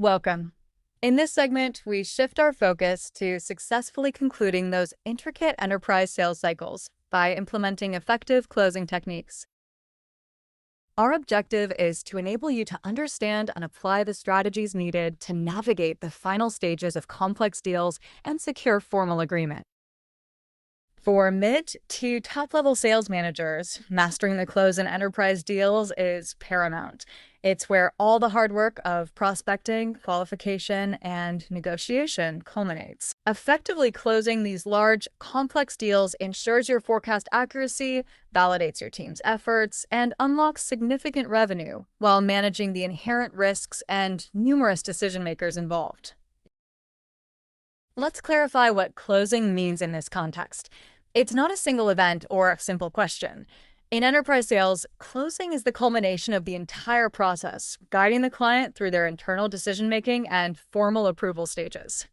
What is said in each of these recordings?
Welcome. In this segment, we shift our focus to successfully concluding those intricate enterprise sales cycles by implementing effective closing techniques. Our objective is to enable you to understand and apply the strategies needed to navigate the final stages of complex deals and secure formal agreement. For mid to top-level sales managers, mastering the close in enterprise deals is paramount. It's where all the hard work of prospecting, qualification, and negotiation culminates. Effectively closing these large, complex deals ensures your forecast accuracy, validates your team's efforts, and unlocks significant revenue while managing the inherent risks and numerous decision-makers involved. Let's clarify what closing means in this context. It's not a single event or a simple question. In enterprise sales, closing is the culmination of the entire process, guiding the client through their internal decision-making and formal approval stages.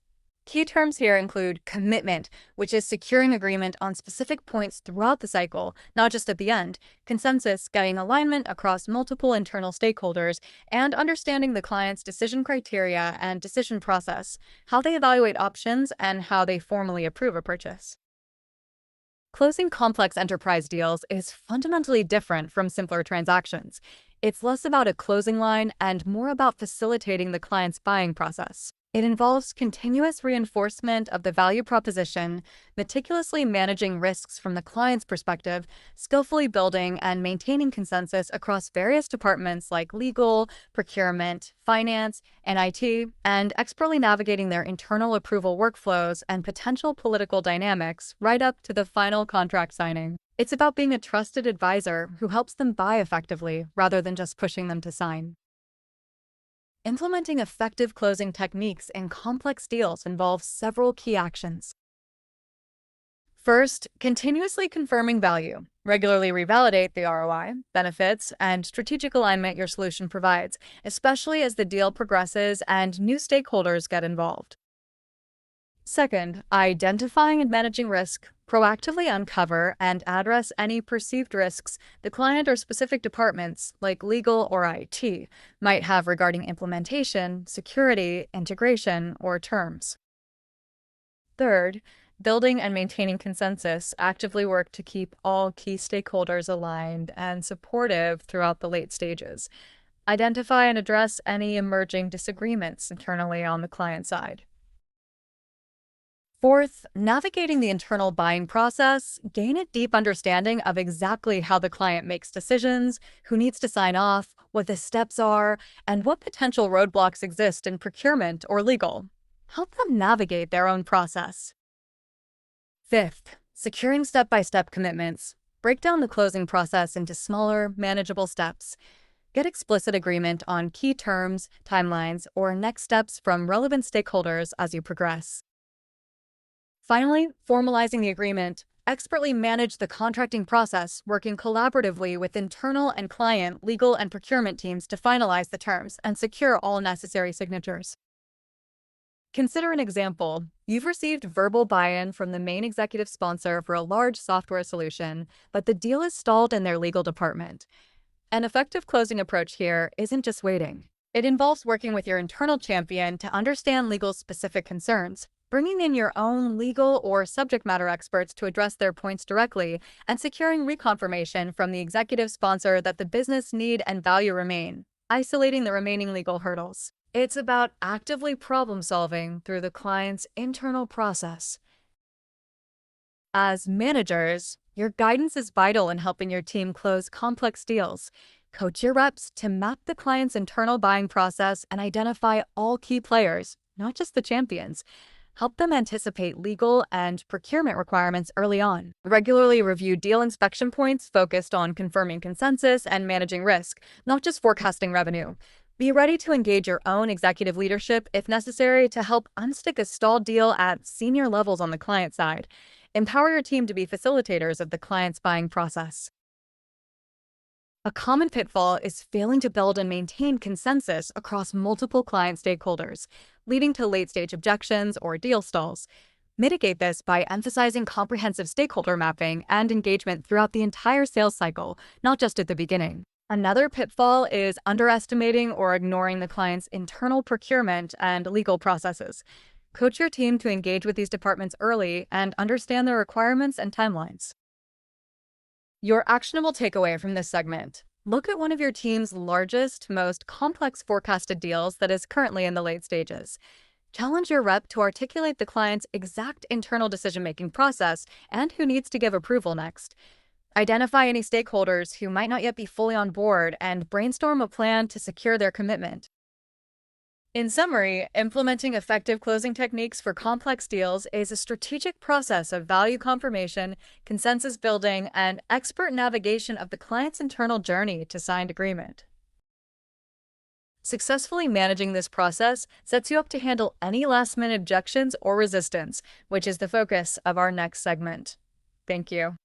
Key terms here include commitment, which is securing agreement on specific points throughout the cycle, not just at the end, consensus, guiding alignment across multiple internal stakeholders, and understanding the client's decision criteria and decision process, how they evaluate options, and how they formally approve a purchase. Closing complex enterprise deals is fundamentally different from simpler transactions. It's less about a closing line and more about facilitating the client's buying process. It involves continuous reinforcement of the value proposition, meticulously managing risks from the client's perspective, skillfully building and maintaining consensus across various departments like legal, procurement, finance, and IT, and expertly navigating their internal approval workflows and potential political dynamics right up to the final contract signing. It's about being a trusted advisor who helps them buy effectively rather than just pushing them to sign. Implementing effective closing techniques in complex deals involves several key actions. First, continuously confirming value. Regularly revalidate the ROI, benefits, and strategic alignment your solution provides, especially as the deal progresses and new stakeholders get involved. Second, identifying and managing risk. Proactively uncover and address any perceived risks the client or specific departments, like legal or IT, might have regarding implementation, security, integration, or terms. Third, building and maintaining consensus. Actively work to keep all key stakeholders aligned and supportive throughout the late stages. Identify and address any emerging disagreements internally on the client side. Fourth, navigating the internal buying process, gain a deep understanding of exactly how the client makes decisions, who needs to sign off, what the steps are, and what potential roadblocks exist in procurement or legal. Help them navigate their own process. Fifth, securing step-by-step commitments. Break down the closing process into smaller, manageable steps. Get explicit agreement on key terms, timelines, or next steps from relevant stakeholders as you progress. Finally, formalizing the agreement. Expertly manage the contracting process, working collaboratively with internal and client, legal, and procurement teams to finalize the terms and secure all necessary signatures. Consider an example. You've received verbal buy-in from the main executive sponsor for a large software solution, but the deal is stalled in their legal department. An effective closing approach here isn't just waiting. It involves working with your internal champion to understand legal specific concerns, bringing in your own legal or subject matter experts to address their points directly, and securing reconfirmation from the executive sponsor that the business need and value remain, isolating the remaining legal hurdles. It's about actively problem solving through the client's internal process. As managers, your guidance is vital in helping your team close complex deals. Coach your reps to map the client's internal buying process and identify all key players, not just the champions. Help them anticipate legal and procurement requirements early on. Regularly review deal inspection points focused on confirming consensus and managing risk, not just forecasting revenue. Be ready to engage your own executive leadership if necessary to help unstick a stalled deal at senior levels on the client side. Empower your team to be facilitators of the client's buying process. A common pitfall is failing to build and maintain consensus across multiple client stakeholders, leading to late-stage objections or deal stalls. Mitigate this by emphasizing comprehensive stakeholder mapping and engagement throughout the entire sales cycle, not just at the beginning. Another pitfall is underestimating or ignoring the client's internal procurement and legal processes. Coach your team to engage with these departments early and understand their requirements and timelines. Your actionable takeaway from this segment: look at one of your team's largest, most complex forecasted deals that is currently in the late stages. Challenge your rep to articulate the client's exact internal decision-making process and who needs to give approval next. Identify any stakeholders who might not yet be fully on board and brainstorm a plan to secure their commitment. In summary, implementing effective closing techniques for complex deals is a strategic process of value confirmation, consensus building, and expert navigation of the client's internal journey to signed agreement. Successfully managing this process sets you up to handle any last-minute objections or resistance, which is the focus of our next segment. Thank you.